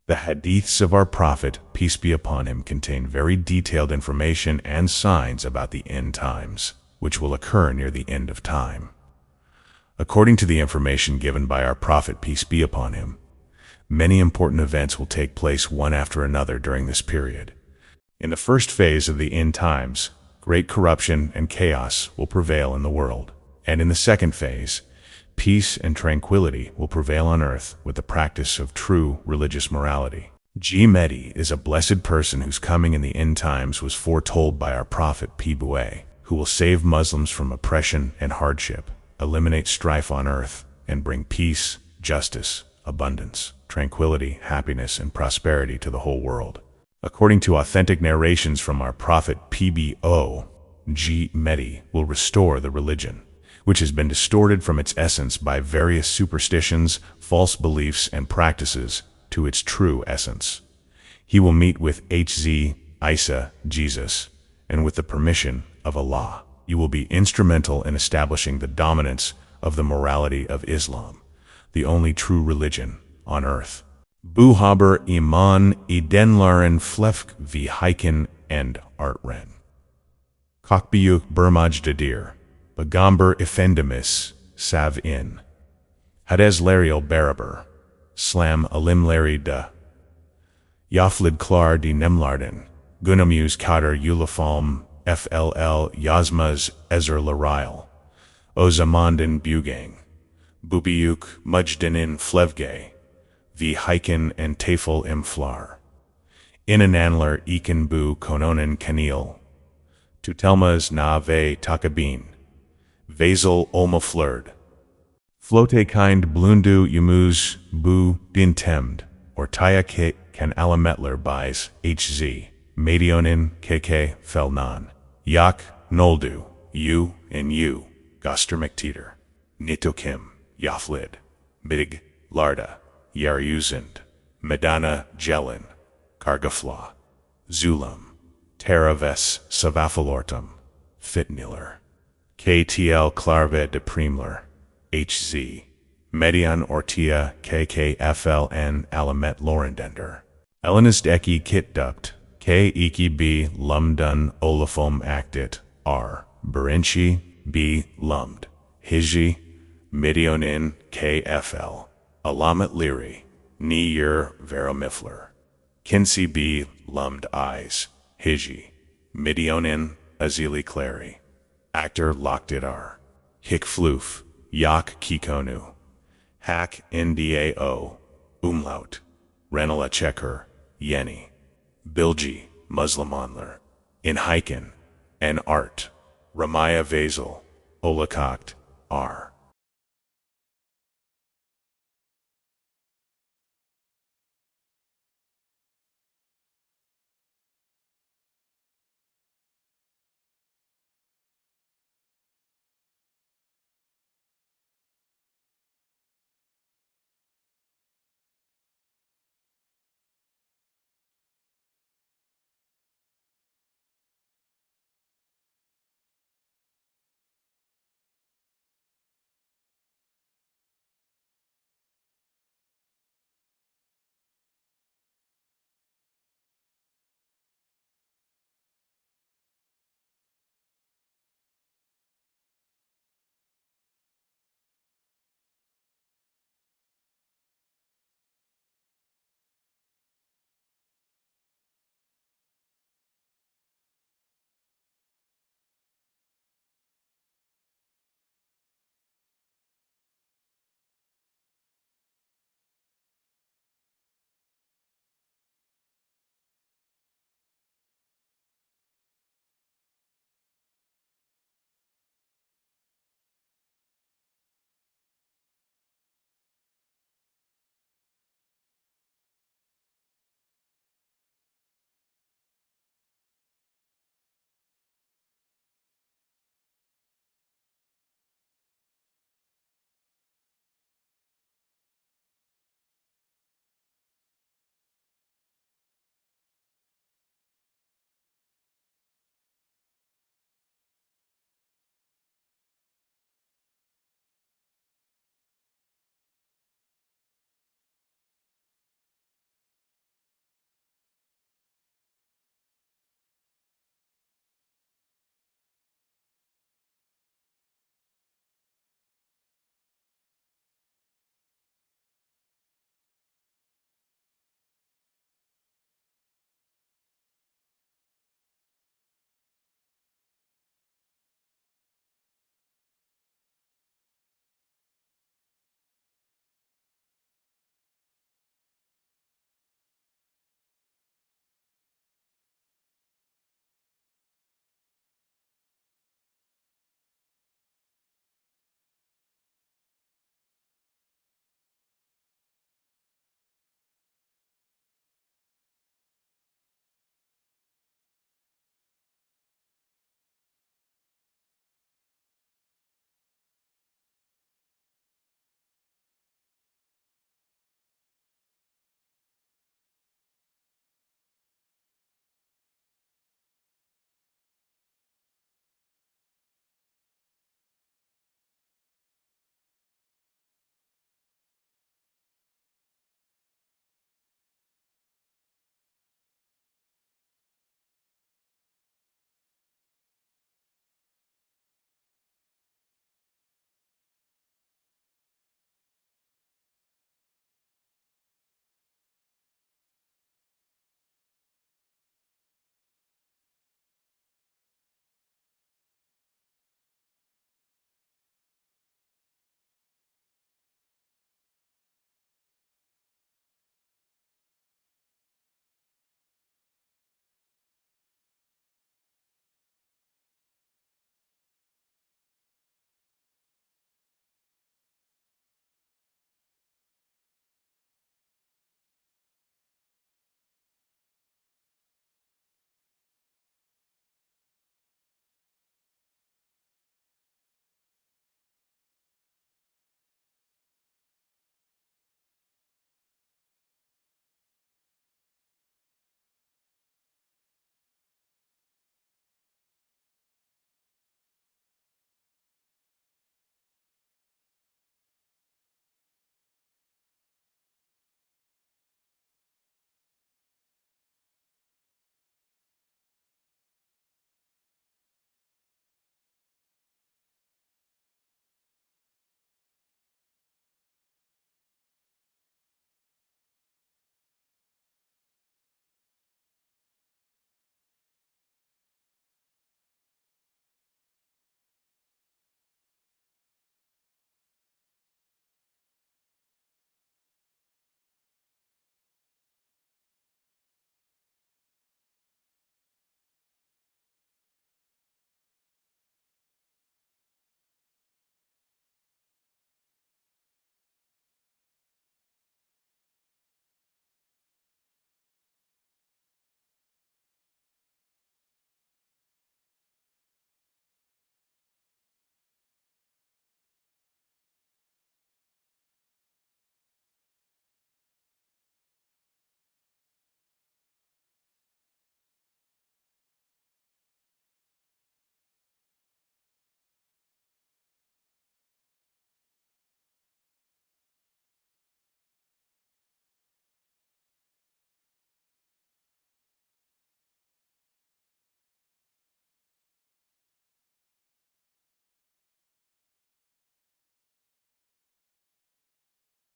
The hadiths of our Prophet, peace be upon him, contain very detailed information and signs about the end times, which will occur near the end of time. According to the information given by our Prophet, peace be upon him, many important events will take place one after another during this period. In the first phase of the end times, great corruption and chaos will prevail in the world, and in the second phase, peace and tranquility will prevail on earth with the practice of true religious morality. Mehdi is a blessed person whose coming in the end times was foretold by our Prophet, peace, who will save Muslims from oppression and hardship, eliminate strife on earth, and bring peace, justice, abundance, tranquility, happiness, and prosperity to the whole world. According to authentic narrations from our Prophet, peace, Mehdi will restore the religion, which has been distorted from its essence by various superstitions, false beliefs, and practices, to its true essence. He will meet with Isa, Jesus, and with the permission of Allah, you will be instrumental in establishing the dominance of the morality of Islam, the only true religion on earth. Buhaber iman idenlaren flefk vi hiken and artren. Kokbiyuk bermajdadir. Bagamber Efendemis, Sav in. Hadez Lariel Baraber, Slam Alimlari da. Yaflid Klar di Nemlarden, Gunamuse Kader Ulafalm, FLL Yazmaz Ezer Larail, Ozamandan Bugang, Bubiyuk Mujdanin Flevge, Vi Hiken and Tafel Imflar. Inananlar Ekan Bu Kononan Kanil, Tutelmas Na Ve Takabin. Vazel Olma Flurd. Flote kind Blundu Yumuz Bu Din Temd, or Taya K Kan Alametler Buys HZ, Medionin KK Felnan, Yak Noldu, U and U, Goster McTeeter, Nitokim, Yaflid, Mig, Larda, Yaryuzend, Medana Jelin, Kargafla, Zulam, Teraves Savafalortum, Fitniller. KTL Clarve de Primler, HZ, Median Ortia KKFLN Alamet Lorendender, Elenist Eki Kitduct, K Iki B Lumdun Olafom Actit, R, Berinchi, B Lumd, Hiji, Midionin KFL, Alamet Liri, Ni-Yer Veromifler, Kinsey B Lumd Eyes, Hiji, Midionin Azili Clary. Actor Lockdidar, Hick Floof, Yak Kikonu, Hack Ndao, Umlaut, Renala Checker, Yeni, Bilgi, Muslimonler, Inhiken, and Art, Ramaya Vazel, Olakokt, R.